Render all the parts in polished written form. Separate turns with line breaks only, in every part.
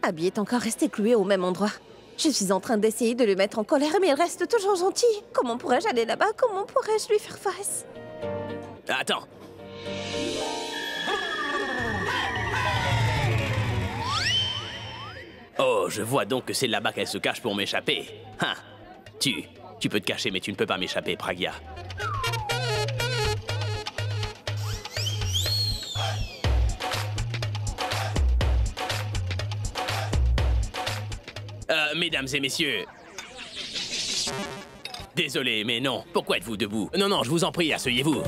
Abby est encore resté cloué au même endroit. Je suis en train d'essayer de le mettre en colère, mais il reste toujours gentil. Comment pourrais-je aller là-bas? Comment pourrais-je lui faire face?
Attends. Oh, je vois donc que c'est là-bas qu'elle se cache pour m'échapper. Hein. Tu peux te cacher, mais tu ne peux pas m'échapper, Pragya. Mesdames et messieurs... Désolé, mais non. Pourquoi êtes-vous debout? Non, je vous en prie, asseyez-vous.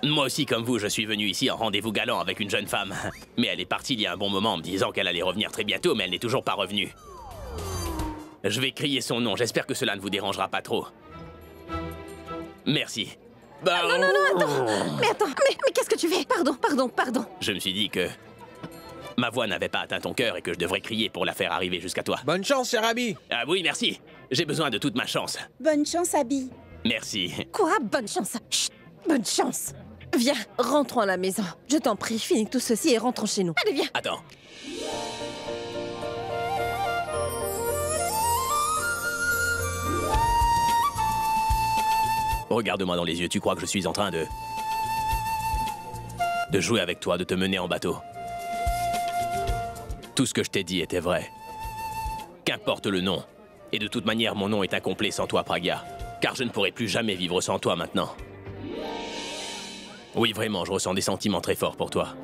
Moi aussi, comme vous, je suis venu ici en rendez-vous galant avec une jeune femme. Mais elle est partie il y a un bon moment en me disant qu'elle allait revenir très bientôt, mais elle n'est toujours pas revenue. Je vais crier son nom, j'espère que cela ne vous dérangera pas trop. Merci.
Non, attends. Mais attends, mais qu'est-ce que tu fais? Pardon.
Je me suis dit que... ma voix n'avait pas atteint ton cœur et que je devrais crier pour la faire arriver jusqu'à toi.
Bonne chance, cher Abby.
Ah oui, merci. J'ai besoin de toute ma chance.
Bonne chance, Abby.
Merci.
Quoi? Bonne chance. Chut, bonne chance. Viens, rentrons à la maison. Je t'en prie, finis tout ceci et rentrons chez nous. Allez, viens.
Attends. Regarde-moi dans les yeux, tu crois que je suis en train de jouer avec toi, de te mener en bateau. Tout ce que je t'ai dit était vrai. Qu'importe le nom. Et de toute manière, mon nom est incomplet sans toi, Pragya. Car je ne pourrai plus jamais vivre sans toi maintenant. Oui, vraiment, je ressens des sentiments très forts pour toi.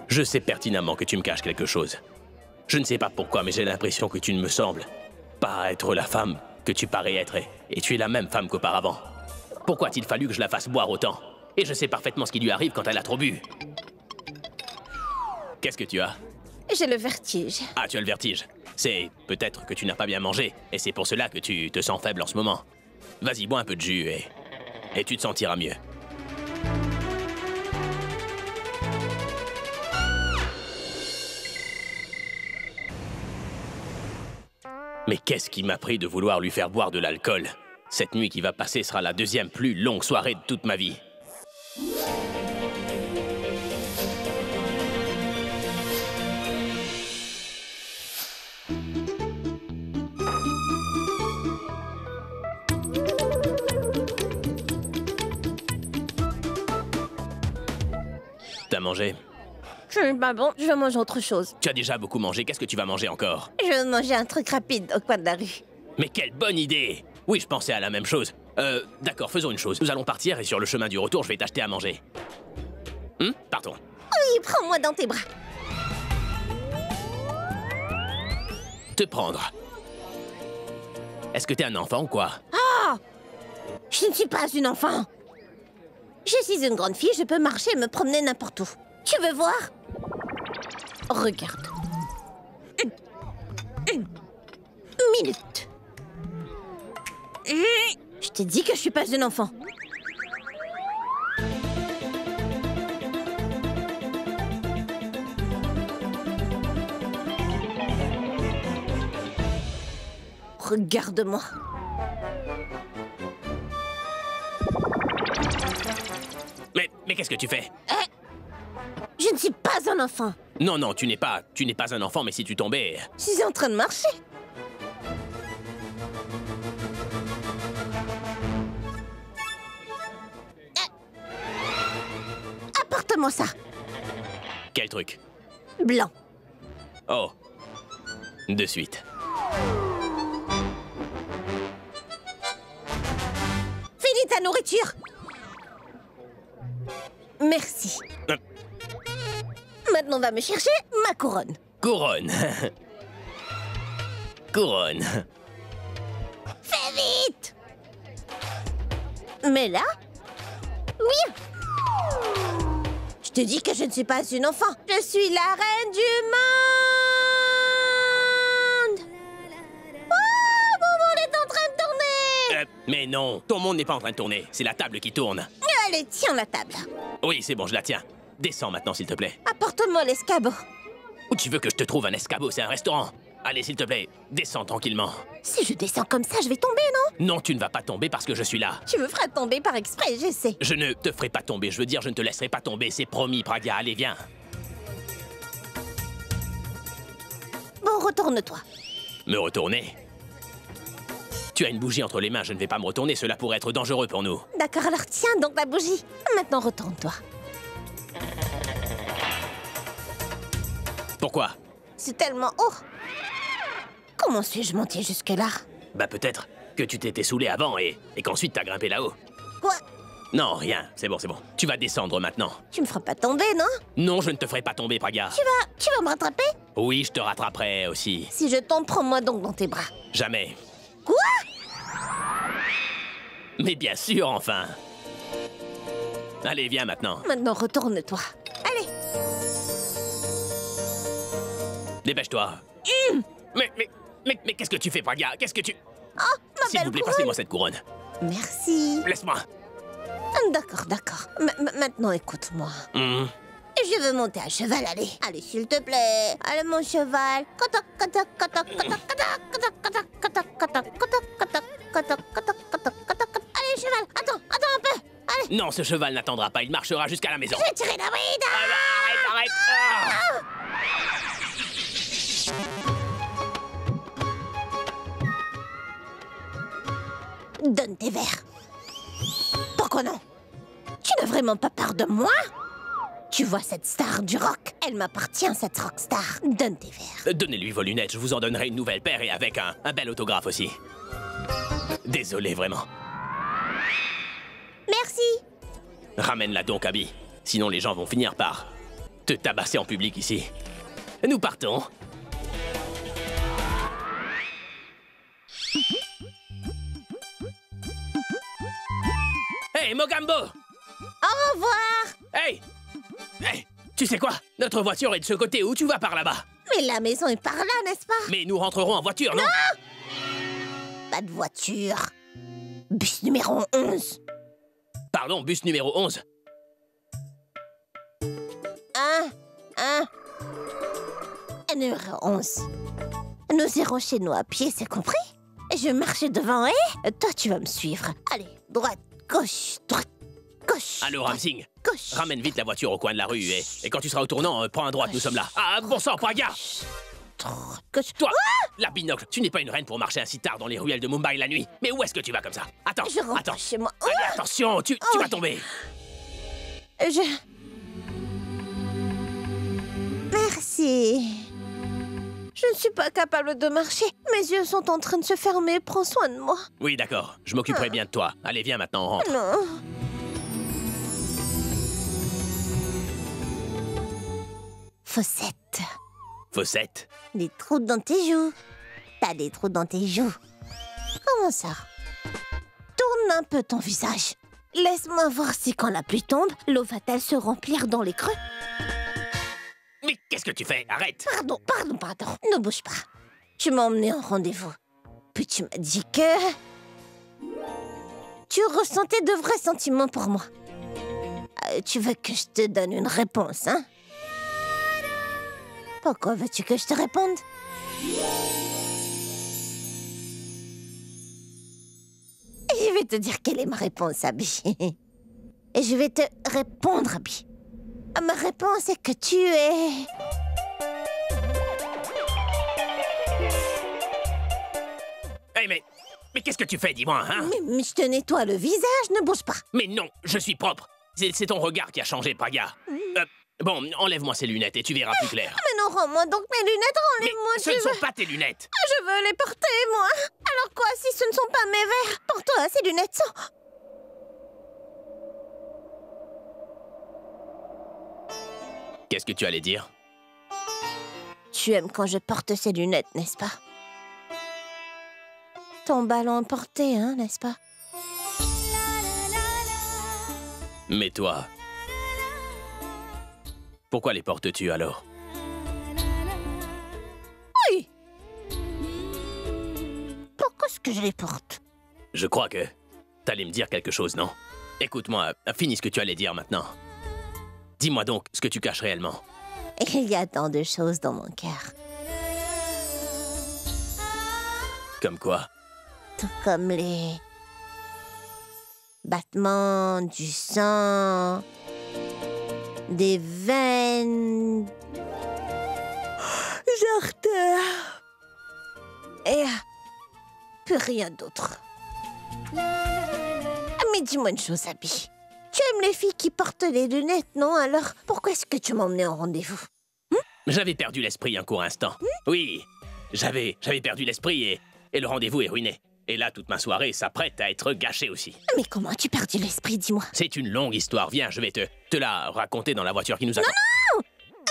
Je sais pertinemment que tu me caches quelque chose. Je ne sais pas pourquoi, mais j'ai l'impression que tu ne me sembles pas être la femme que tu parais être, et tu es la même femme qu'auparavant. Pourquoi a-t-il fallu que je la fasse boire autant? Et je sais parfaitement ce qui lui arrive quand elle a trop bu. Qu'est-ce que tu as?
J'ai le vertige.
Ah, tu as le vertige. C'est peut-être que tu n'as pas bien mangé, et c'est pour cela que tu te sens faible en ce moment. Vas-y, bois un peu de jus, et tu te sentiras mieux. Mais qu'est-ce qui m'a pris de vouloir lui faire boire de l'alcool? Cette nuit qui va passer sera la deuxième plus longue soirée de toute ma vie. T'as mangé?
Je suis pas bon, je vais manger autre chose.
Tu as déjà beaucoup mangé, qu'est-ce que tu vas manger encore?
Je vais manger un truc rapide au coin de la rue.
Mais quelle bonne idée! Oui, je pensais à la même chose. D'accord, faisons une chose. Nous allons partir et sur le chemin du retour, je vais t'acheter à manger. Partons.
Oui, prends-moi dans tes bras.
Te prendre. Est-ce que t'es un enfant ou quoi?
Ah! Je ne suis pas une enfant. Je suis une grande fille, je peux marcher et me promener n'importe où. Tu veux voir? Regarde. Une minute. Je t'ai dit que je suis pas une enfant. Regarde-moi.
Mais qu'est-ce que tu fais?
Je ne suis pas un enfant.
Non, tu n'es pas un enfant, mais si tu tombais...
Je suis en train de marcher. Apporte-moi ça.
Quel truc?
Blanc.
Oh. De suite.
Finis ta nourriture. Merci. Maintenant, on va me chercher ma couronne.
Couronne. Couronne.
Fais vite. Mais là... Oui. Je te dis que je ne suis pas une enfant. Je suis la reine du monde. Oh, mon monde est en train de tourner.
Mais non, ton monde n'est pas en train de tourner. C'est la table qui tourne.
Allez, tiens la table.
Oui, c'est bon, je la tiens. Descends maintenant, s'il te plaît.
Apporte-moi l'escabeau.
Ou tu veux que je te trouve un escabeau? C'est un restaurant. Allez, s'il te plaît, descends tranquillement.
Si je descends comme ça, je vais tomber, non?
Non, tu ne vas pas tomber parce que je suis là.
Tu me feras tomber par exprès, je sais.
Je ne te ferai pas tomber. Je veux dire, je ne te laisserai pas tomber. C'est promis, Pragya. Allez, viens.
Bon, retourne-toi.
Me retourner? Tu as une bougie entre les mains. Je ne vais pas me retourner. Cela pourrait être dangereux pour nous.
D'accord, alors tiens donc la bougie. Maintenant, retourne-toi.
Pourquoi?
C'est tellement haut. Comment suis-je monté jusque-là?
Bah peut-être que tu t'étais saoulé avant et qu'ensuite t'as grimpé là-haut.
Quoi?
Non, rien. C'est bon, c'est bon. Tu vas descendre maintenant.
Tu me feras pas tomber, non?
Non, je ne te ferai pas tomber, Pragya.
Tu vas me rattraper?
Oui, je te rattraperai aussi.
Si je tombe, prends-moi donc dans tes bras.
Jamais.
Quoi?
Mais bien sûr, enfin. Allez, viens maintenant.
Maintenant, retourne-toi. Allez.
Dépêche-toi. Mais qu'est-ce que tu fais, Pragya? Qu'est-ce que tu...
Oh, ma
S'il
belle
vous plaît,
couronne.
passez-moi cette couronne.
Merci.
Laisse-moi.
D'accord, d'accord. Maintenant, écoute-moi.
Hmm.
Je veux monter à cheval, allez. Allez, s'il te plaît. Allez, mon cheval. Cotoc, cotoc, cotoc, cotoc, cotoc, cotoc, cotoc, cotoc, cotoc, cotoc, cotoc, cotoc, cotoc, cotoc, cotoc. Allez, cheval, attends un peu. Allez.
Non, ce cheval n'attendra pas. Il marchera jusqu'à la maison.
Je vais tirer la bride.
Arrête. Ah.
Donne tes verres. Pourquoi non? Tu n'as vraiment pas peur de moi? Tu vois cette star du rock? Elle m'appartient, cette rockstar. Donne tes verres.
Donnez-lui vos lunettes. Je vous en donnerai une nouvelle paire et avec un bel autographe aussi. Désolé, vraiment.
Merci.
Ramène-la donc, Abby. Sinon, les gens vont finir par te tabasser en public ici. Nous partons. Hey, Mogambo!
Au revoir.
Hey! Hey! Tu sais quoi? Notre voiture est de ce côté. Où tu vas par là-bas?
Mais la maison est par là, n'est-ce pas?
Mais nous rentrerons en voiture, non?
Pas de voiture. Bus numéro 11.
Pardon, bus numéro 11.
Numéro 11. Nous irons chez nous à pied, c'est compris? Je marche devant et toi, tu vas me suivre. Allez, droite, gauche, gauche.
Allô, Ramsing.
Gauche.
Ramène vite la voiture au coin de la rue et quand tu seras au tournant, prends à droite, nous sommes là. Ah, bon sang, Pragya!
Droite, gauche.
Toi, la binocle, tu n'es pas une reine pour marcher ainsi tard dans les ruelles de Mumbai la nuit. Mais où est-ce que tu vas comme ça? Attends,
Je rentre
attends.
chez moi.
Allez, attention, tu vas tomber.
Merci. Je ne suis pas capable de marcher. Mes yeux sont en train de se fermer. Prends soin de moi.
Oui, d'accord, je m'occuperai bien de toi. Allez, viens maintenant, on rentre.
Non. Fossette.
Fossette.
Des trous dans tes joues. T'as des trous dans tes joues. Comment ça? Tourne un peu ton visage. Laisse-moi voir si quand la pluie tombe, l'eau va-t-elle se remplir dans les creux?
Mais qu'est-ce que tu fais? Arrête.
Pardon. Ne bouge pas. Tu m'as emmené en rendez-vous. Puis tu m'as dit que... tu ressentais de vrais sentiments pour moi. Tu veux que je te donne une réponse, hein? Pourquoi veux-tu que je te réponde? Je vais te dire quelle est ma réponse, Abby. Et je vais te répondre, Abby. Ma réponse est que tu es...
Hey, mais qu'est-ce que tu fais, dis-moi, hein?
Mais je te nettoie le visage, ne bouge pas.
Mais non, je suis propre. C'est ton regard qui a changé, Pragya. Bon, enlève-moi ces lunettes et tu verras plus clair.
Mais non, rends-moi donc mes lunettes,
Mais
enlève-moi.
ce ne sont pas tes lunettes.
Je veux les porter, moi. Alors quoi, si ce ne sont pas mes verres? Porte-toi, ces lunettes sont...
Qu'est-ce que tu allais dire?
Tu aimes quand je porte ces lunettes, n'est-ce pas? Ton ballon porté, hein, n'est-ce pas?
Mais toi... Pourquoi les portes-tu alors?
Oui. Pourquoi est-ce que je les porte?
Je crois que... T'allais me dire quelque chose, non? Écoute-moi, finis ce que tu allais dire maintenant. Dis-moi donc ce que tu caches réellement.
Il y a tant de choses dans mon cœur.
Comme quoi?
Tout comme les battements du sang, des veines, j'artère et plus rien d'autre. Mais dis-moi une chose, Abby. Tu aimes les filles qui portent les lunettes, non? Alors, pourquoi est-ce que tu m'as emmené en rendez-vous?
J'avais perdu l'esprit un court instant. Oui, j'avais perdu l'esprit et le rendez-vous est ruiné. Et là, toute ma soirée s'apprête à être gâchée aussi.
Mais comment as-tu perdu l'esprit, dis-moi?
C'est une longue histoire. Viens, je vais te la raconter dans la voiture qui nous attend.
Non!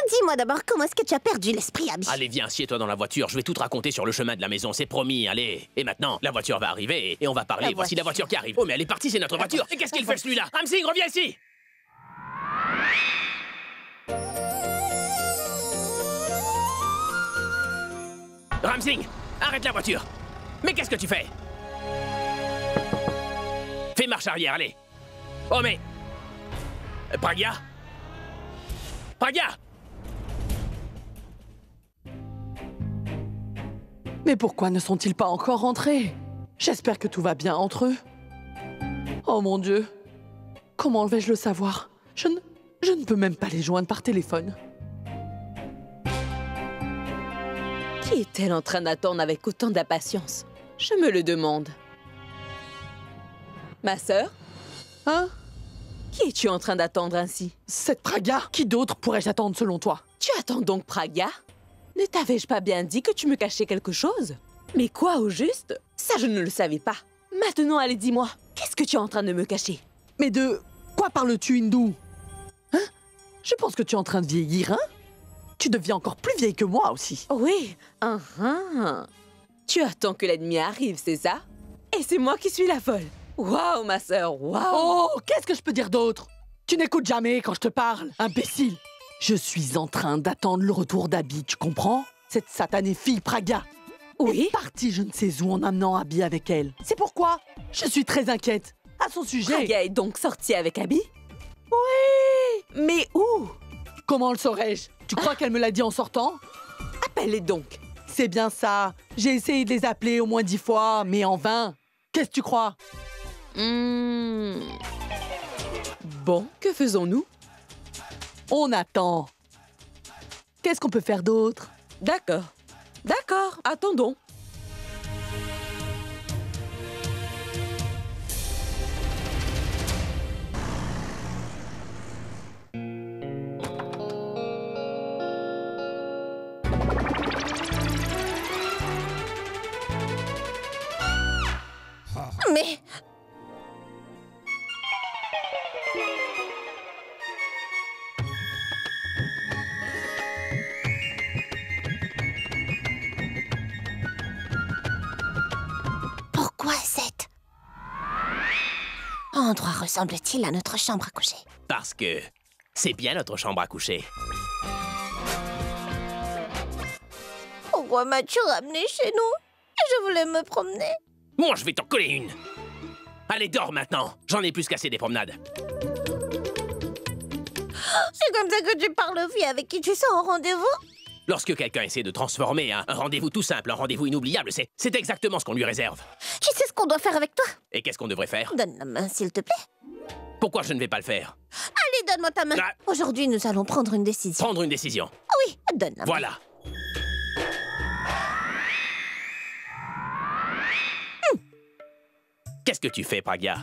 Dis-moi d'abord, comment est-ce que tu as perdu l'esprit, Abby?
Allez, viens, assieds-toi dans la voiture. Je vais tout te raconter sur le chemin de la maison, c'est promis, allez. Et maintenant, la voiture va arriver et on va parler. Voici la voiture qui arrive. Oh, mais elle est partie, c'est notre voiture. Et qu'est-ce qu'il fait, celui-là? Ramsing, reviens ici! Ramsing, arrête la voiture! Mais qu'est-ce que tu fais? Fais marche arrière, allez! Oh, mais... Pragya? Pragya!
Mais pourquoi ne sont-ils pas encore rentrés? J'espère que tout va bien entre eux. Oh mon Dieu! Comment vais-je le savoir? Je ne peux même pas les joindre par téléphone.
Qui est-elle en train d'attendre avec autant d'impatience? Je me le demande. Ma sœur?
Hein?
Qui es-tu en train d'attendre ainsi?
Cette Pragya? Qui d'autre pourrais-je attendre selon toi?
Tu attends donc Pragya? Ne t'avais-je pas bien dit que tu me cachais quelque chose? Mais quoi au juste? Ça, je ne le savais pas. Maintenant, allez, dis-moi, qu'est-ce que tu es en train de me cacher?
Mais de quoi parles-tu, hindou? Hein? Je pense que tu es en train de vieillir, hein? Tu deviens encore plus vieille que moi aussi.
Oui, Tu attends que l'ennemi arrive, c'est ça? Et c'est moi qui suis la folle. Waouh, ma sœur, waouh!
Oh, qu'est-ce que je peux dire d'autre? Tu n'écoutes jamais quand je te parle, imbécile. Je suis en train d'attendre le retour d'Abby, tu comprends? Cette satanée fille Pragya.
Oui?
Est partie je ne sais où en amenant Abby avec elle. C'est pourquoi je suis très inquiète. À son sujet.
Pragya est donc sortie avec Abby? Oui! Mais où?
Comment le saurais-je? Tu crois qu'elle me l'a dit en sortant?
Appelle-les donc.
C'est bien ça. J'ai essayé de les appeler au moins 10 fois, mais en vain. Qu'est-ce que tu crois?
Bon, que faisons-nous?
On attend. Qu'est-ce qu'on peut faire d'autre?
D'accord. D'accord, attendons.
Mais... Pourquoi cette endroit ressemble-t-il à notre chambre à coucher?
Parce que c'est bien notre chambre à coucher.
Pourquoi m'as-tu ramené chez nous? Je voulais me promener.
Moi, je vais t'en coller une. Allez, dors maintenant. J'en ai plus qu'assez des promenades.
C'est comme ça que tu parles aux filles avec qui tu sors au rendez-vous?
Lorsque quelqu'un essaie de transformer un rendez-vous tout simple en rendez-vous inoubliable, c'est exactement ce qu'on lui réserve.
Tu sais ce qu'on doit faire avec toi?
Et qu'est-ce qu'on devrait faire?
Donne la main, s'il te plaît.
Pourquoi je ne vais pas le faire?
Allez, donne-moi ta main.
Ah.
Aujourd'hui, nous allons prendre une décision.
Prendre une décision.
Oui, donne la main.
Voilà. Qu'est-ce que tu fais, Pragya?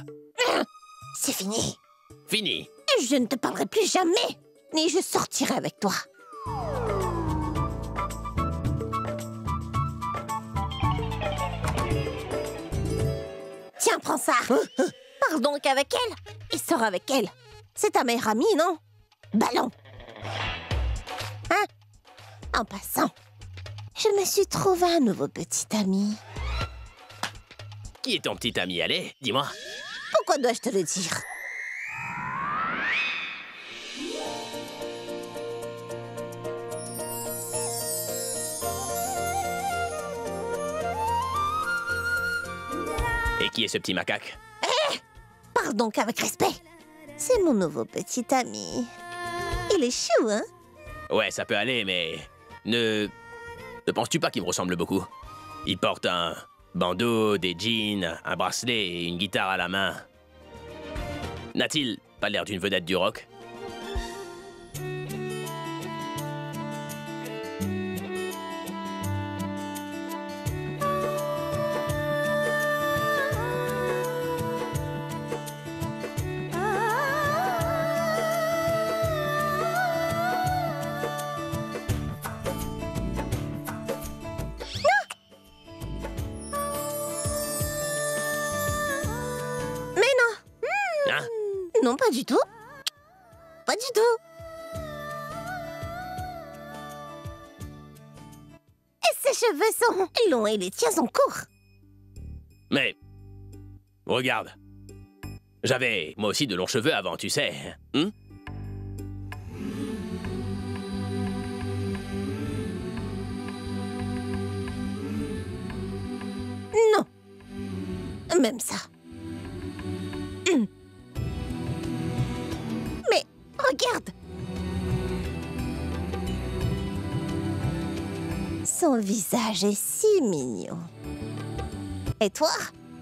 C'est fini.
Fini.
Je ne te parlerai plus jamais, ni je sortirai avec toi. Tiens, prends ça. Parle donc avec elle et sors avec elle. C'est ta meilleure amie, non? Ballon. Hein? En passant, je me suis trouvé un nouveau petit ami.
Qui est ton petit ami? Allez, dis-moi.
Pourquoi dois-je te le dire?
Et qui est ce petit macaque?
Parle donc avec respect. C'est mon nouveau petit ami. Il est chou, hein?
Ouais, ça peut aller, mais... Ne penses-tu pas qu'il me ressemble beaucoup? Il porte un bandeau, des jeans, un bracelet et une guitare à la main. N'a-t-il pas l'air d'une vedette du rock?
Non, pas du tout. Pas du tout. Et ses cheveux sont longs et les tiens sont courts.
Mais... regarde. J'avais, moi aussi, de longs cheveux avant, tu sais. Hein?
Non. Même ça. Mais regarde. Son visage est si mignon. Et toi?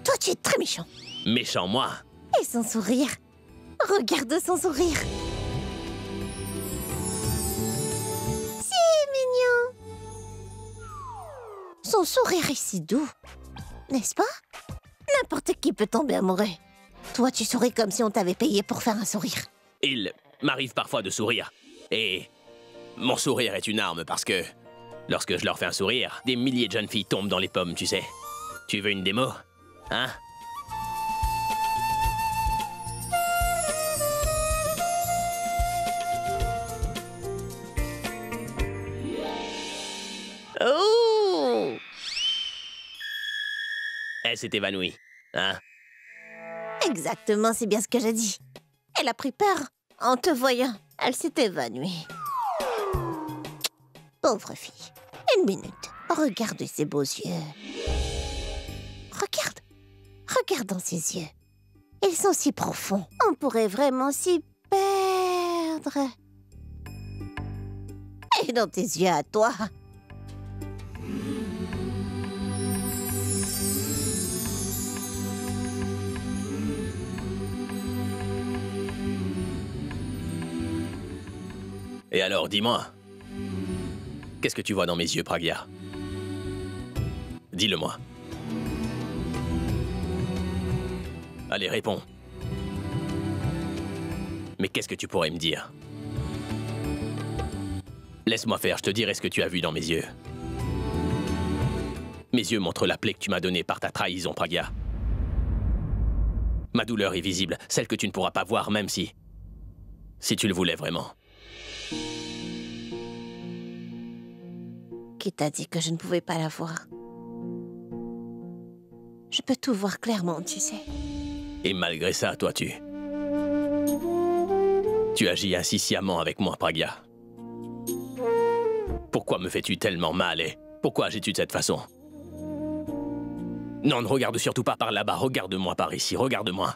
Toi, tu es très méchant.
Méchant, moi.
Et son sourire. Regarde son sourire. Si mignon. Son sourire est si doux. N'est-ce pas? N'importe qui peut tomber amoureux. Toi, tu souris comme si on t'avait payé pour faire un sourire.
Il m'arrive parfois de sourire. Et mon sourire est une arme parce que lorsque je leur fais un sourire, des milliers de jeunes filles tombent dans les pommes, tu sais. Tu veux une démo? Hein? Oh! Elle s'est évanouie, hein?
Exactement, c'est bien ce que j'ai dit. Elle a pris peur. En te voyant, elle s'est évanouie. Pauvre fille. Une minute. Regarde ses beaux yeux. Regarde. Regarde dans ses yeux. Ils sont si profonds. On pourrait vraiment s'y perdre. Et dans tes yeux à toi.
Et alors, dis-moi, qu'est-ce que tu vois dans mes yeux, Pragya? Dis-le-moi. Allez, réponds. Mais qu'est-ce que tu pourrais me dire? Laisse-moi faire, je te dirai ce que tu as vu dans mes yeux. Mes yeux montrent la plaie que tu m'as donnée par ta trahison, Pragya. Ma douleur est visible, celle que tu ne pourras pas voir même si tu le voulais vraiment.
Qui t'a dit que je ne pouvais pas la voir? Je peux tout voir clairement, tu sais.
Et malgré ça, toi, tu agis ainsi sciemment avec moi, Pragya. Pourquoi me fais-tu tellement mal et pourquoi agis-tu de cette façon? Non, ne regarde surtout pas par là-bas, regarde-moi par ici, regarde-moi.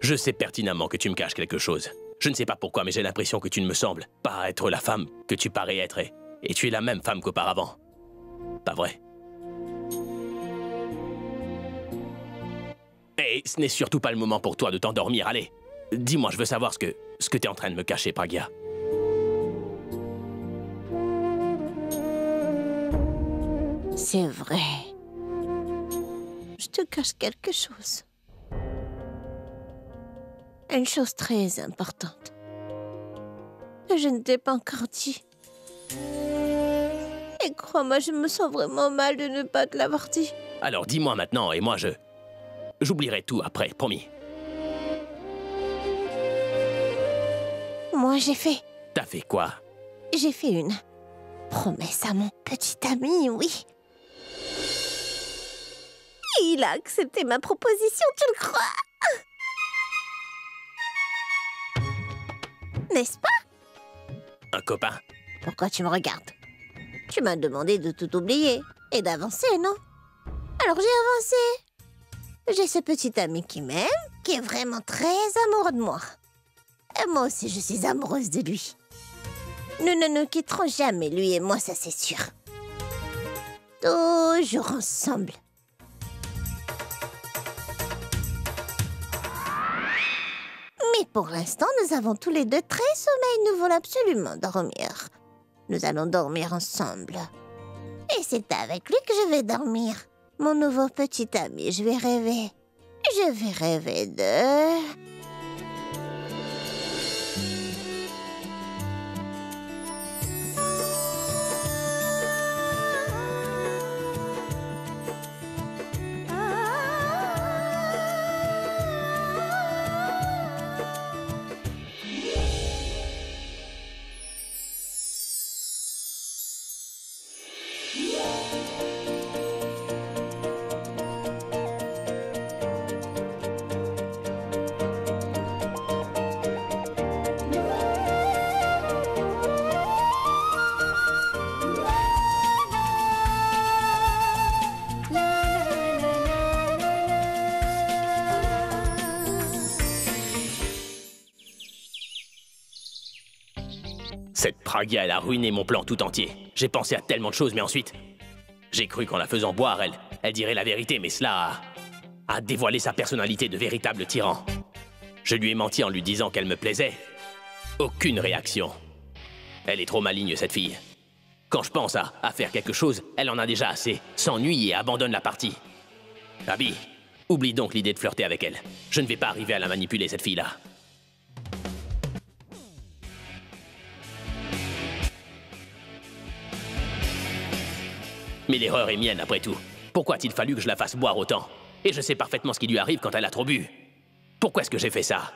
Je sais pertinemment que tu me caches quelque chose. Je ne sais pas pourquoi, mais j'ai l'impression que tu ne me sembles pas être la femme que tu parais être et tu es la même femme qu'auparavant. Pas vrai? Et ce n'est surtout pas le moment pour toi de t'endormir, allez. Dis-moi, je veux savoir ce que tu es en train de me cacher, Pragya.
C'est vrai. Je te cache quelque chose. Une chose très importante. Que je ne t'ai pas encore dit. Et crois-moi, je me sens vraiment mal de ne pas te l'avoir dit.
Alors dis-moi maintenant, et moi j'oublierai tout après, promis.
Moi, j'ai fait...
T'as fait quoi?
J'ai fait une promesse à mon petit ami, oui. Il a accepté ma proposition, tu le crois? N'est-ce pas?
Un copain?
Pourquoi tu me regardes? Tu m'as demandé de tout oublier et d'avancer, non? Alors j'ai avancé. J'ai ce petit ami qui m'aime, qui est vraiment très amoureux de moi. Et moi aussi, je suis amoureuse de lui. Nous ne nous quitterons jamais, lui et moi, ça c'est sûr. Toujours ensemble. Mais pour l'instant, nous avons tous les deux très sommeil. Nous voulons absolument dormir. Nous allons dormir ensemble. Et c'est avec lui que je vais dormir. Mon nouveau petit ami, je vais rêver. Je vais rêver de...
Cette Pragya, elle a ruiné mon plan tout entier. J'ai pensé à tellement de choses, mais ensuite... J'ai cru qu'en la faisant boire, elle dirait la vérité, mais cela a dévoilé sa personnalité de véritable tyran. Je lui ai menti en lui disant qu'elle me plaisait. Aucune réaction. Elle est trop maligne, cette fille. Quand je pense à faire quelque chose, elle en a déjà assez, s'ennuie et abandonne la partie. Abby, oublie donc l'idée de flirter avec elle. Je ne vais pas arriver à la manipuler, cette fille-là. Mais l'erreur est mienne, après tout. Pourquoi a-t-il fallu que je la fasse boire autant? Et je sais parfaitement ce qui lui arrive quand elle a trop bu. Pourquoi est-ce que j'ai fait ça?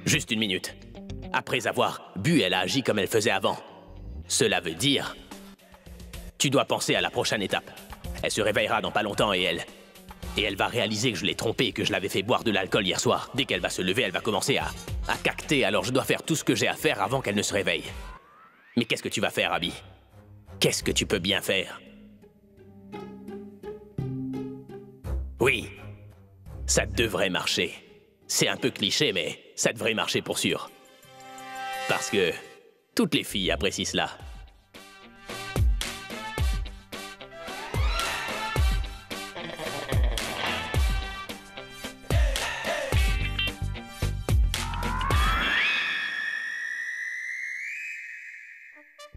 Juste une minute. Après avoir bu, elle a agi comme elle faisait avant. Cela veut dire... Tu dois penser à la prochaine étape. Elle se réveillera dans pas longtemps et elle va réaliser que je l'ai trompée et que je l'avais fait boire de l'alcool hier soir. Dès qu'elle va se lever, elle va commencer à cacter, alors je dois faire tout ce que j'ai à faire avant qu'elle ne se réveille. Mais qu'est-ce que tu vas faire, Abby? Qu'est-ce que tu peux bien faire? Oui, ça devrait marcher. C'est un peu cliché, mais ça devrait marcher pour sûr. Parce que toutes les filles apprécient cela.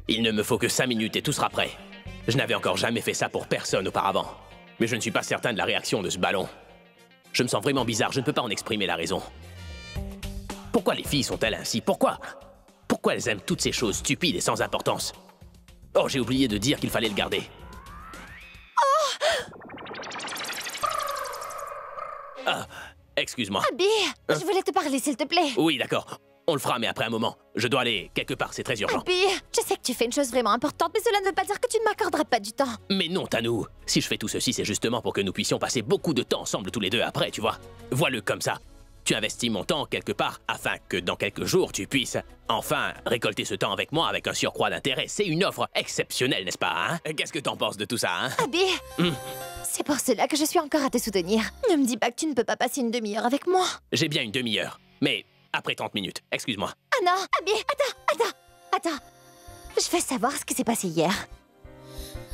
Il ne me faut que 5 minutes et tout sera prêt. Je n'avais encore jamais fait ça pour personne auparavant. Mais je ne suis pas certain de la réaction de ce ballon. Je me sens vraiment bizarre, je ne peux pas en exprimer la raison. Pourquoi les filles sont-elles ainsi? Pourquoi elles aiment toutes ces choses stupides et sans importance? Oh, j'ai oublié de dire qu'il fallait le garder. Ah, excuse-moi.
Abby, je voulais te parler, s'il te plaît.
Oui, d'accord. On le fera, mais après un moment. Je dois aller quelque part, c'est très urgent.
Abby, je sais que tu fais une chose vraiment importante, mais cela ne veut pas dire que tu ne m'accorderas pas du temps.
Mais non, Tanou. Si je fais tout ceci, c'est justement pour que nous puissions passer beaucoup de temps ensemble tous les deux après, tu vois. Vois-le comme ça. Tu investis mon temps quelque part afin que dans quelques jours, tu puisses enfin récolter ce temps avec moi avec un surcroît d'intérêt. C'est une offre exceptionnelle, n'est-ce pas, hein? Qu'est-ce que t'en penses de tout ça, hein?
Abby, c'est pour cela que je suis encore à te soutenir. Ne me dis pas que tu ne peux pas passer une demi-heure avec moi.
J'ai bien une demi-heure, mais après 30 minutes, excuse-moi.
Ah non, Abby, attends. Je veux savoir ce qui s'est passé hier.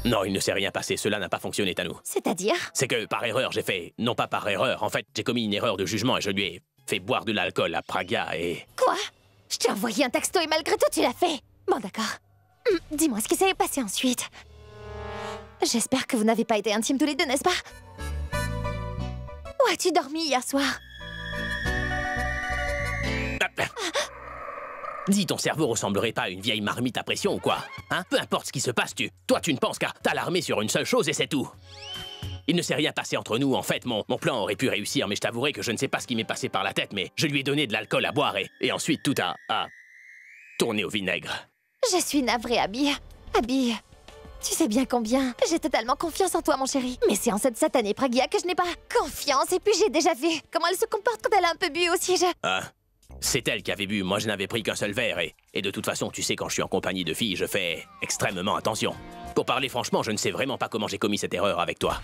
Non, il ne s'est rien passé, cela n'a pas fonctionné, Tanou.
C'est-à-dire?
C'est que par erreur, j'ai fait... Non pas par erreur, en fait, j'ai commis une erreur de jugement et je lui ai fait boire de l'alcool à Pragya et...
Quoi? Je t'ai envoyé un texto et malgré tout, tu l'as fait. Bon, d'accord. Dis-moi ce qui s'est passé ensuite. J'espère que vous n'avez pas été intimes tous les deux, n'est-ce pas? Où as-tu dormi hier soir?
Dis, ton cerveau ressemblerait pas à une vieille marmite à pression ou quoi? Hein? Peu importe ce qui se passe, toi, tu ne penses qu'à t'alarmer sur une seule chose et c'est tout. Il ne s'est rien passé entre nous, en fait, mon plan aurait pu réussir, mais je t'avouerai que je ne sais pas ce qui m'est passé par la tête, mais je lui ai donné de l'alcool à boire et ensuite tout a tourné au vinaigre.
Je suis navrée, Abby. Abby, tu sais bien combien j'ai totalement confiance en toi, mon chéri. Mais c'est en cette satanée Pragya que je n'ai pas confiance, et puis j'ai déjà vu comment elle se comporte quand elle a un peu bu aussi,
Ah, c'est elle qui avait bu, moi je n'avais pris qu'un seul verre et de toute façon, tu sais, quand je suis en compagnie de filles, je fais extrêmement attention. Pour parler franchement, je ne sais vraiment pas comment j'ai commis cette erreur avec toi.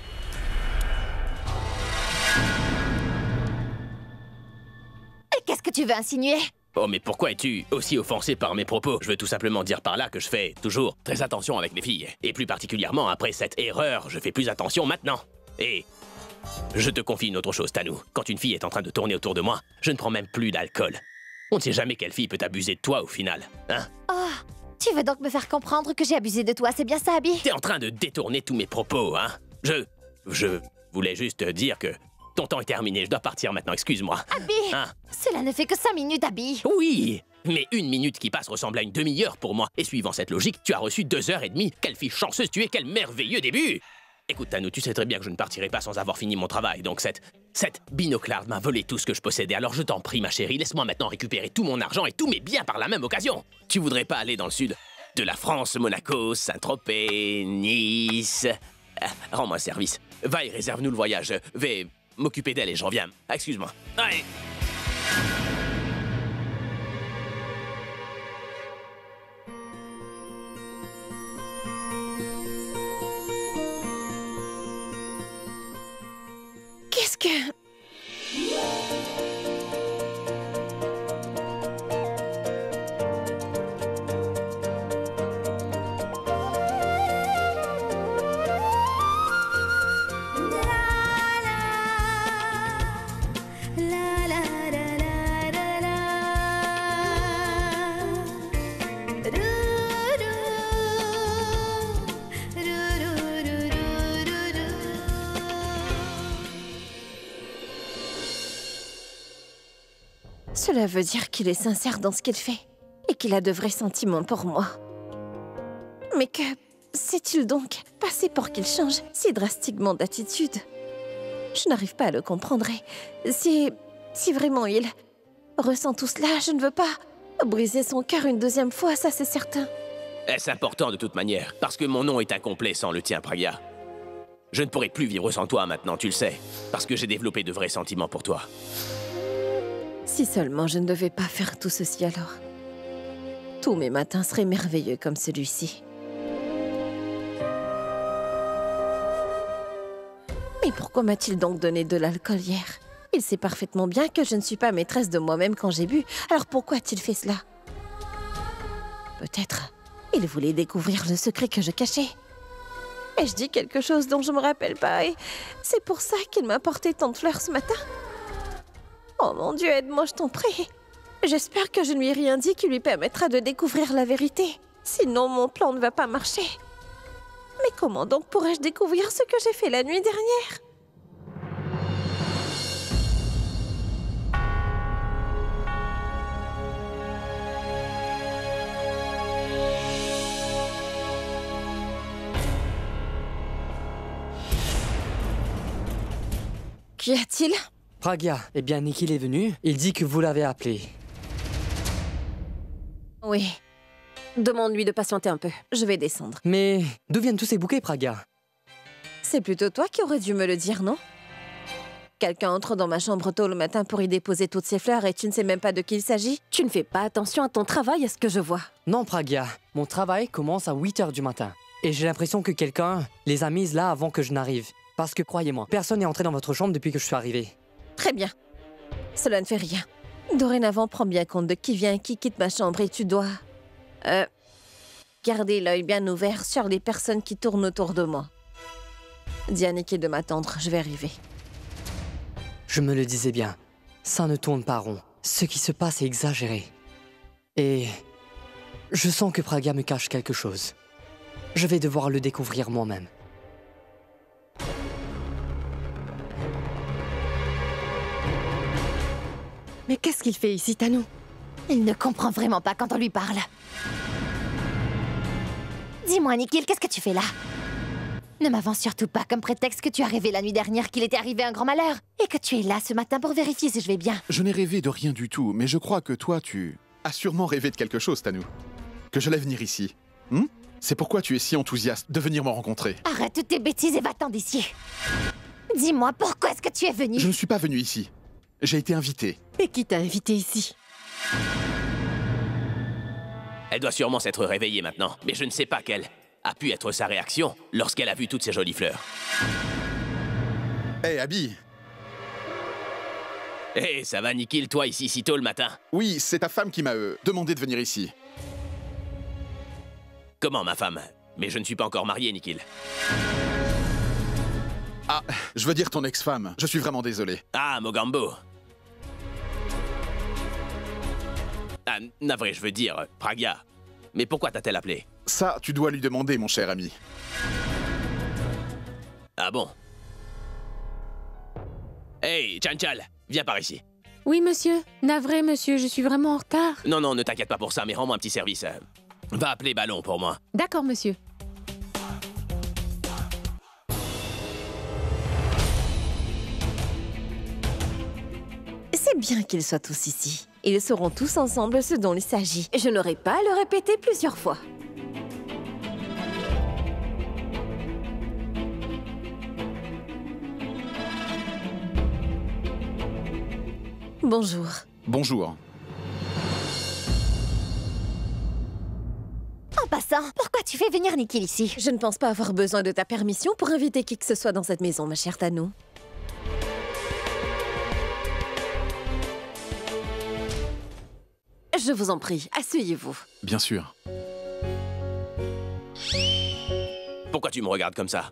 qu'est-ce que tu veux insinuer?
Oh, mais pourquoi es-tu aussi offensé par mes propos? Je veux tout simplement dire par là que je fais toujours très attention avec les filles. Et plus particulièrement après cette erreur, je fais plus attention maintenant. Et je te confie une autre chose, Tanou. Quand une fille est en train de tourner autour de moi, je ne prends même plus d'alcool. On ne sait jamais quelle fille peut abuser de toi au final, hein?
Oh, tu veux donc me faire comprendre que j'ai abusé de toi, c'est bien ça, Abby?
T'es en train de détourner tous mes propos, hein? Je voulais juste dire que ton temps est terminé, je dois partir maintenant, excuse-moi.
Abby,
Hein?
cela ne fait que 5 minutes, Abby.
Oui, mais une minute qui passe ressemble à une demi-heure pour moi. Et suivant cette logique, tu as reçu 2h30. Quelle fille chanceuse tu es, quel merveilleux début! Écoute, Tanou, tu sais très bien que je ne partirai pas sans avoir fini mon travail, donc cette binoclarde m'a volé tout ce que je possédais. Alors je t'en prie, ma chérie, laisse-moi maintenant récupérer tout mon argent et tous mes biens par la même occasion. Tu voudrais pas aller dans le sud de la France, Monaco, Saint-Tropez, Nice... rends-moi un service. Va et réserve-nous le voyage. Je vais m'occuper d'elle et je reviens. Excuse-moi. Allez.
Qu'est-ce que... Cela veut dire qu'il est sincère dans ce qu'il fait et qu'il a de vrais sentiments pour moi. Mais que s'est-il donc passé pour qu'il change si drastiquement d'attitude? Je n'arrive pas à le comprendre et si vraiment il ressent tout cela, je ne veux pas briser son cœur une deuxième fois, ça c'est certain.
Est-ce important de toute manière? Parce que mon nom est incomplet sans le tien, Pragya. Je ne pourrai plus vivre sans toi maintenant, tu le sais. Parce que j'ai développé de vrais sentiments pour toi.
Si seulement je ne devais pas faire tout ceci alors. Tous mes matins seraient merveilleux comme celui-ci. Mais pourquoi m'a-t-il donc donné de l'alcool hier? Il sait parfaitement bien que je ne suis pas maîtresse de moi-même quand j'ai bu. Alors pourquoi a-t-il fait cela? Peut-être il voulait découvrir le secret que je cachais. Ai-je dit quelque chose dont je me rappelle pas et c'est pour ça qu'il m'a apporté tant de fleurs ce matin? Oh mon Dieu, aide-moi, je t'en prie. J'espère que je ne lui ai rien dit qui lui permettra de découvrir la vérité. Sinon, mon plan ne va pas marcher. Mais comment donc pourrais-je découvrir ce que j'ai fait la nuit dernière? Qu'y a-t-il?
Pragya, eh bien Nikhil est venu, il dit que vous l'avez appelé.
Oui. Demande-lui de patienter un peu. Je vais descendre.
Mais d'où viennent tous ces bouquets, Pragya?
C'est plutôt toi qui aurais dû me le dire, non? Quelqu'un entre dans ma chambre tôt le matin pour y déposer toutes ces fleurs et tu ne sais même pas de qui il s'agit? Tu ne fais pas attention à ton travail, à ce que je vois.
Non, Pragya, mon travail commence à 8 h du matin. Et j'ai l'impression que quelqu'un les a mises là avant que je n'arrive. Parce que croyez-moi, personne n'est entré dans votre chambre depuis que je suis arrivé.
Très bien. Cela ne fait rien. Dorénavant, prends bien compte de qui vient et qui quitte ma chambre et tu dois... garder l'œil bien ouvert sur les personnes qui tournent autour de moi. Dis à Nikhil de m'attendre, je vais arriver.
Je me le disais bien, ça ne tourne pas rond. Ce qui se passe est exagéré. Et je sens que Pragya me cache quelque chose. Je vais devoir le découvrir moi-même.
Mais qu'est-ce qu'il fait ici, Tanou?
Il ne comprend vraiment pas quand on lui parle. Dis-moi, Nikhil, qu'est-ce que tu fais là? Ne m'avance surtout pas comme prétexte que tu as rêvé la nuit dernière qu'il était arrivé un grand malheur et que tu es là ce matin pour vérifier si je vais bien.
Je n'ai rêvé de rien du tout, mais je crois que toi, tu as sûrement rêvé de quelque chose, Tanou. Que j'allais venir ici. C'est pourquoi tu es si enthousiaste de venir me rencontrer.
Arrête tes bêtises et va-t'en d'ici. Dis-moi, pourquoi est-ce que tu es venu?
Je ne suis pas venu ici. J'ai été invité.
Et qui t'a invité ici?
Elle doit sûrement s'être réveillée maintenant, mais je ne sais pas quelle a pu être sa réaction lorsqu'elle a vu toutes ces jolies fleurs.
Hé, Abby!
Hé, ça va, Nikhil, toi, ici, si tôt le matin?
Oui, c'est ta femme qui m'a demandé de venir ici.
Comment, ma femme? Mais je ne suis pas encore marié, Nikhil.
Ah, je veux dire ton ex-femme. Je suis vraiment désolé.
Ah, Mogambo. Ah, navré, je veux dire, Pragya. Mais pourquoi t'a-t-elle appelé?
Ça, tu dois lui demander, mon cher ami.
Ah bon? Hey, Chanchal, viens par ici.
Oui, monsieur. Navré, monsieur, je suis vraiment en retard.
Non, non, ne t'inquiète pas pour ça, mais rends-moi un petit service. Va appeler Ballon pour moi.
D'accord, monsieur.
C'est bien qu'ils soient tous ici. Ils sauront tous ensemble ce dont il s'agit. Je n'aurai pas à le répéter plusieurs fois. Bonjour.
Bonjour.
En passant, pourquoi tu fais venir Nikhil ici? Je ne pense pas avoir besoin de ta permission pour inviter qui que ce soit dans cette maison, ma chère Tanou. Je vous en prie, asseyez-vous.
Bien sûr.
Pourquoi tu me regardes comme ça?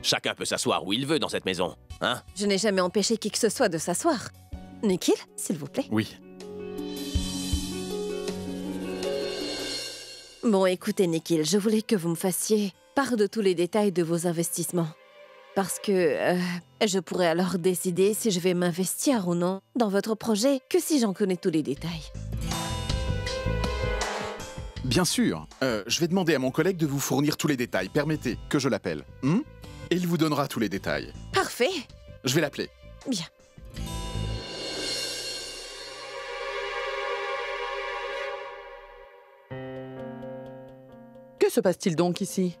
Chacun peut s'asseoir où il veut dans cette maison, hein?
Je n'ai jamais empêché qui que ce soit de s'asseoir. Nikhil, s'il vous plaît.
Oui.
Bon, écoutez, Nikhil, je voulais que vous me fassiez part de tous les détails de vos investissements. Parce que je pourrais alors décider si je vais m'investir ou non dans votre projet que si j'en connais tous les détails.
Bien sûr. Je vais demander à mon collègue de vous fournir tous les détails. Permettez que je l'appelle. Et il vous donnera tous les détails.
Parfait.
Je vais l'appeler.
Bien.
Que se passe-t-il donc ici?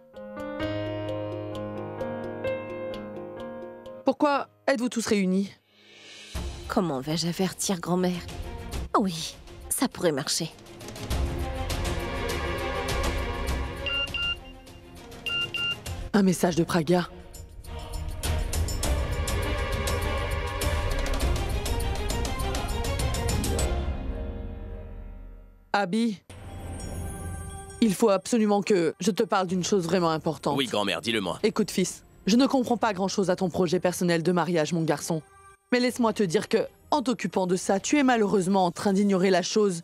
Pourquoi êtes-vous tous réunis?
Comment vais-je avertir grand-mère? Oh oui, ça pourrait marcher.
Un message de Pragya. Abby, il faut absolument que je te parle d'une chose vraiment importante.
Oui, grand-mère, dis-le-moi.
Écoute, fils, je ne comprends pas grand-chose à ton projet personnel de mariage, mon garçon. Mais laisse-moi te dire que, en t'occupant de ça, tu es malheureusement en train d'ignorer la chose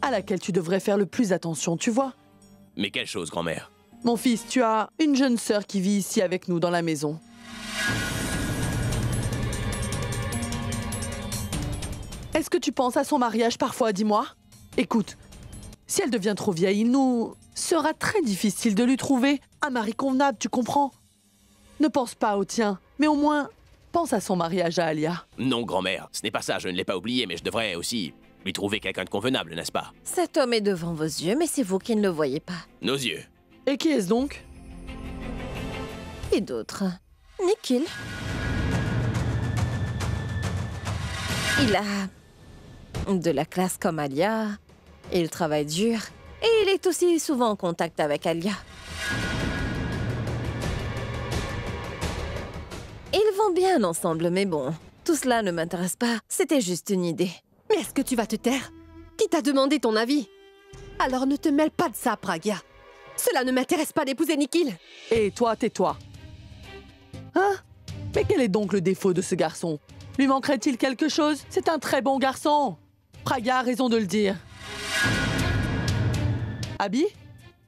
à laquelle tu devrais faire le plus attention, tu vois?
Mais quelle chose, grand-mère?
Mon fils, tu as une jeune sœur qui vit ici avec nous dans la maison. Est-ce que tu penses à son mariage parfois, dis-moi? Écoute, si elle devient trop vieille, il nous sera très difficile de lui trouver un mari convenable, tu comprends? Ne pense pas au tien, mais au moins, pense à son mariage à Alia.
Non, grand-mère, ce n'est pas ça, je ne l'ai pas oublié, mais je devrais aussi lui trouver quelqu'un de convenable, n'est-ce pas?
Cet homme est devant vos yeux, mais c'est vous qui ne le voyez pas.
Nos yeux.
Et qui est-ce donc?
Et d'autres? Nikhil. Il a de la classe comme Alia, il travaille dur, et il est aussi souvent en contact avec Alia. Ils vont bien ensemble, mais bon, tout cela ne m'intéresse pas, c'était juste une idée.
Mais est-ce que tu vas te taire? Qui t'a demandé ton avis? Alors ne te mêle pas de ça, Pragya. Cela ne m'intéresse pas d'épouser Nikhil.
Et toi, tais-toi. Hein? Mais quel est donc le défaut de ce garçon? Lui manquerait-il quelque chose? C'est un très bon garçon. Pragya a raison de le dire. Abby,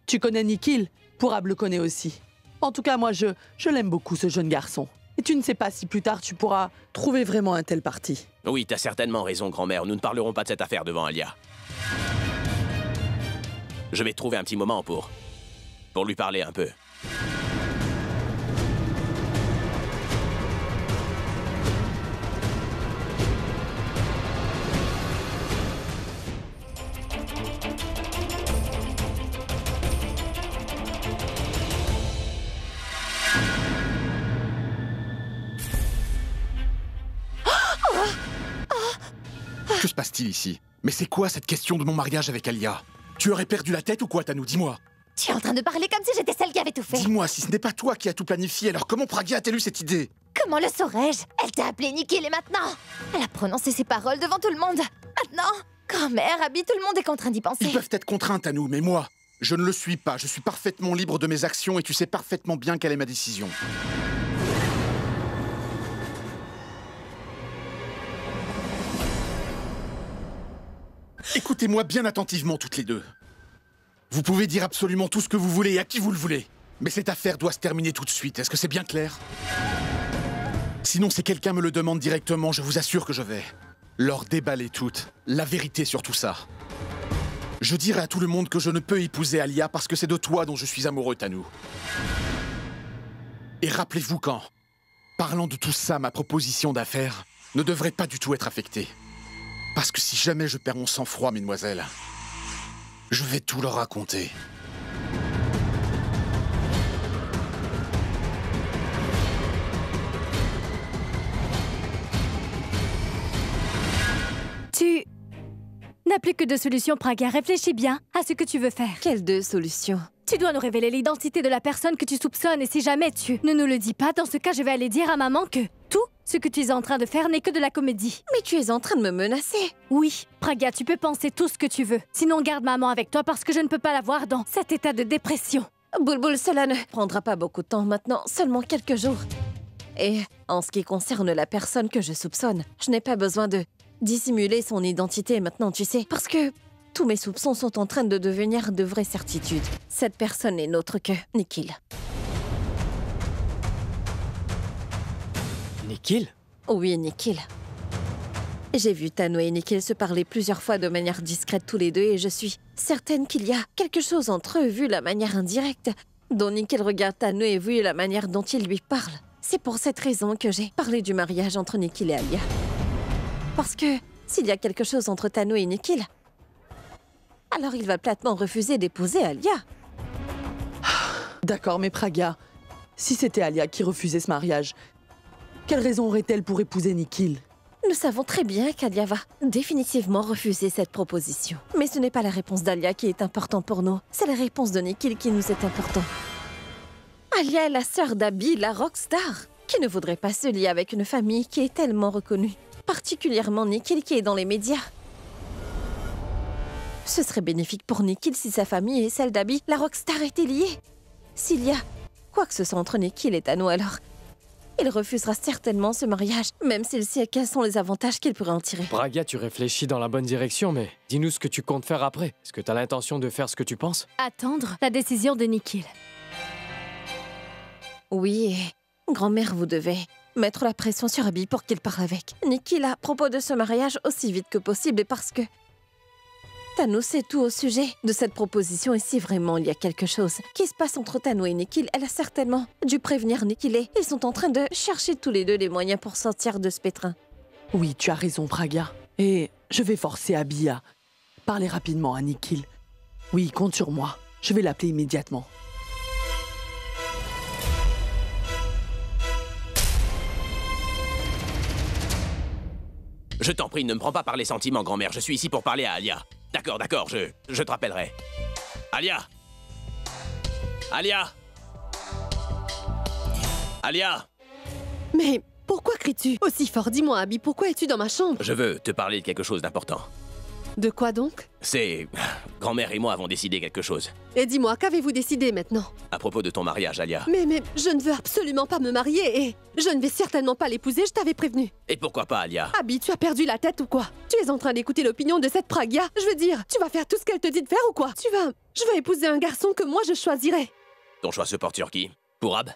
tu connais Nikhil, Purab le connaît aussi. En tout cas, moi, je l'aime beaucoup, ce jeune garçon. Et tu ne sais pas si plus tard tu pourras trouver vraiment un tel parti.
Oui, t'as certainement raison, grand-mère. Nous ne parlerons pas de cette affaire devant Alia. Je vais trouver un petit moment pour lui parler un peu.
Que se passe-t-il ici? Mais c'est quoi cette question de mon mariage avec Alia? Tu aurais perdu la tête ou quoi, Tanou? Dis-moi.
Tu es en train de parler comme si j'étais celle qui avait tout fait.
Dis-moi, si ce n'est pas toi qui as tout planifié, alors comment Pragya a-t-elle eu cette idée?
Comment le saurais-je? Elle t'a appelé Nikhil et maintenant elle a prononcé ses paroles devant tout le monde. Maintenant, grand-mère, Abby, tout le monde est contraint d'y penser.
Ils peuvent être contraints, Tanou, mais moi, je ne le suis pas. Je suis parfaitement libre de mes actions et tu sais parfaitement bien quelle est ma décision. Écoutez-moi bien attentivement toutes les deux. Vous pouvez dire absolument tout ce que vous voulez et à qui vous le voulez. Mais cette affaire doit se terminer tout de suite. Est-ce que c'est bien clair? Sinon, si quelqu'un me le demande directement, je vous assure que je vais leur déballer toute la vérité sur tout ça. Je dirai à tout le monde que je ne peux épouser Alia parce que c'est de toi dont je suis amoureux, Tanou. Et rappelez-vous qu'en parlant de tout ça, ma proposition d'affaires ne devrait pas du tout être affectée. Parce que si jamais je perds mon sang-froid, mesdemoiselles, je vais tout leur raconter.
Tu n'as plus que deux solutions, Pragya. Réfléchis bien à ce que tu veux faire.
Quelles deux solutions?
Tu dois nous révéler l'identité de la personne que tu soupçonnes et si jamais tu ne nous le dis pas, dans ce cas, je vais aller dire à maman que tout ce que tu es en train de faire n'est que de la comédie.
Mais tu es en train de me menacer.
Oui, Pragya, tu peux penser tout ce que tu veux. Sinon, garde maman avec toi parce que je ne peux pas la voir dans cet état de dépression.
Boulboul, cela ne prendra pas beaucoup de temps maintenant, seulement quelques jours. Et en ce qui concerne la personne que je soupçonne, je n'ai pas besoin de dissimuler son identité maintenant, tu sais, parce que tous mes soupçons sont en train de devenir de vraies certitudes. Cette personne n'est autre que Nikhil.
Nikhil?
Oui, Nikhil. J'ai vu Tanou et Nikhil se parler plusieurs fois de manière discrète tous les deux et je suis certaine qu'il y a quelque chose entre eux vu la manière indirecte dont Nikhil regarde Tanou et vu la manière dont il lui parle. C'est pour cette raison que j'ai parlé du mariage entre Nikhil et Alia. Parce que s'il y a quelque chose entre Tanou et Nikhil, alors il va platement refuser d'épouser Alia.
D'accord, mais Pragya, si c'était Alia qui refusait ce mariage, quelle raison aurait-elle pour épouser Nikhil?
Nous savons très bien qu'Alia va définitivement refuser cette proposition. Mais ce n'est pas la réponse d'Alia qui est importante pour nous, c'est la réponse de Nikhil qui nous est importante. Alia est la sœur d'Abby, la rockstar, qui ne voudrait pas se lier avec une famille qui est tellement reconnue. Particulièrement Nikhil qui est dans les médias. Ce serait bénéfique pour Nikhil si sa famille et celle d'Abby, la rockstar, étaient liées. S'il y a quoi que ce soit entre Nikhil et Tanou, alors il refusera certainement ce mariage, même s'il sait quels sont les avantages qu'il pourrait en tirer.
Pragya, tu réfléchis dans la bonne direction, mais dis-nous ce que tu comptes faire après. Est-ce que tu as l'intention de faire ce que tu penses?
Attendre la décision de Nikhil.
Oui, grand-mère, vous devez mettre la pression sur Abby pour qu'il parle avec Nikhil à propos de ce mariage aussi vite que possible et parce que Tanou sait tout au sujet de cette proposition et si vraiment il y a quelque chose qui se passe entre Tanou et Nikhil, elle a certainement dû prévenir Nikhil et ils sont en train de chercher tous les deux les moyens pour sortir de ce pétrin.
Oui, tu as raison, Pragya. Et je vais forcer Abby à parler rapidement à Nikhil. Oui, compte sur moi. Je vais l'appeler immédiatement.
Je t'en prie, ne me prends pas par les sentiments, grand-mère. Je suis ici pour parler à Alia. D'accord, d'accord, je te rappellerai. Alia! Alia! Alia!
Mais pourquoi cries-tu aussi fort? Dis-moi, Abby, pourquoi es-tu dans ma chambre?
Je veux te parler de quelque chose d'important.
De quoi donc?
C'est... Grand-mère et moi avons décidé quelque chose.
Et dis-moi, qu'avez-vous décidé maintenant?
À propos de ton mariage, Alia.
Mais je ne veux absolument pas me marier et je ne vais certainement pas l'épouser, je t'avais prévenu.
Et pourquoi pas, Alia?
Abby, tu as perdu la tête ou quoi? Tu es en train d'écouter l'opinion de cette Pragya? Je veux dire, tu vas faire tout ce qu'elle te dit de faire ou quoi? Je vais épouser un garçon que moi je choisirai.
Ton choix se porte sur qui? Pourab?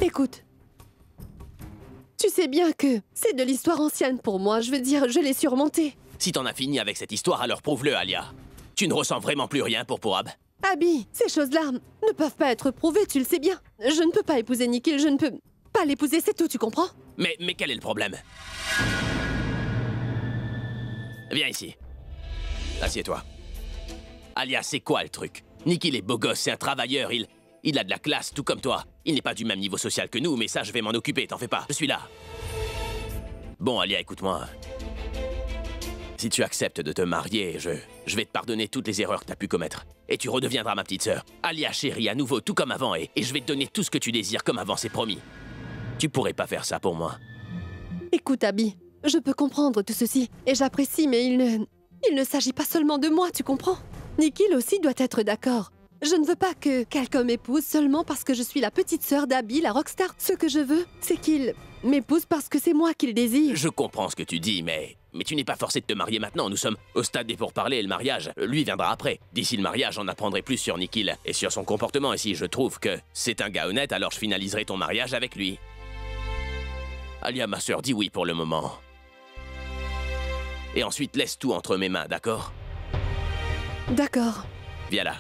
Écoute. Tu sais bien que c'est de l'histoire ancienne pour moi, je veux dire, je l'ai surmontée.
Si t'en as fini avec cette histoire, alors prouve-le, Alia. Tu ne ressens vraiment plus rien pour Pourab?
Abby, ces choses-là ne peuvent pas être prouvées, tu le sais bien. Je ne peux pas épouser Nikhil, je ne peux pas l'épouser, c'est tout, tu comprends?
Mais quel est le problème? Viens ici. Assieds-toi. Alia, c'est quoi le truc? Nikhil est beau gosse, c'est un travailleur, il a de la classe, tout comme toi. Il n'est pas du même niveau social que nous, mais ça, je vais m'en occuper, t'en fais pas. Je suis là. Bon, Alia, écoute-moi. Si tu acceptes de te marier, je vais te pardonner toutes les erreurs que t'as pu commettre. Et tu redeviendras ma petite sœur. Alia chérie, à nouveau, tout comme avant, et je vais te donner tout ce que tu désires comme avant, c'est promis. Tu pourrais pas faire ça pour moi.
Écoute, Abby, je peux comprendre tout ceci, et j'apprécie, mais il ne s'agit pas seulement de moi, tu comprends? Nikhil aussi doit être d'accord. Je ne veux pas que quelqu'un m'épouse seulement parce que je suis la petite sœur d'Abby, la rockstar. Ce que je veux, c'est qu'il m'épouse parce que c'est moi qu'il désire.
Je comprends ce que tu dis, mais tu n'es pas forcé de te marier maintenant. Nous sommes au stade des pourparlers et le mariage, lui, viendra après. D'ici le mariage, j'en apprendrai plus sur Nikhil et sur son comportement. Et si je trouve que c'est un gars honnête, alors je finaliserai ton mariage avec lui. Alia, ma sœur, dis oui pour le moment. Et ensuite, laisse tout entre mes mains, d'accord?
D'accord.
Viens là.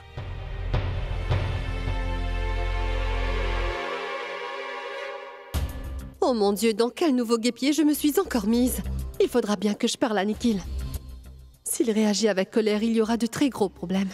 Oh mon Dieu, dans quel nouveau guêpier je me suis encore mise? Il faudra bien que je parle à Nikhil. S'il réagit avec colère, il y aura de très gros problèmes.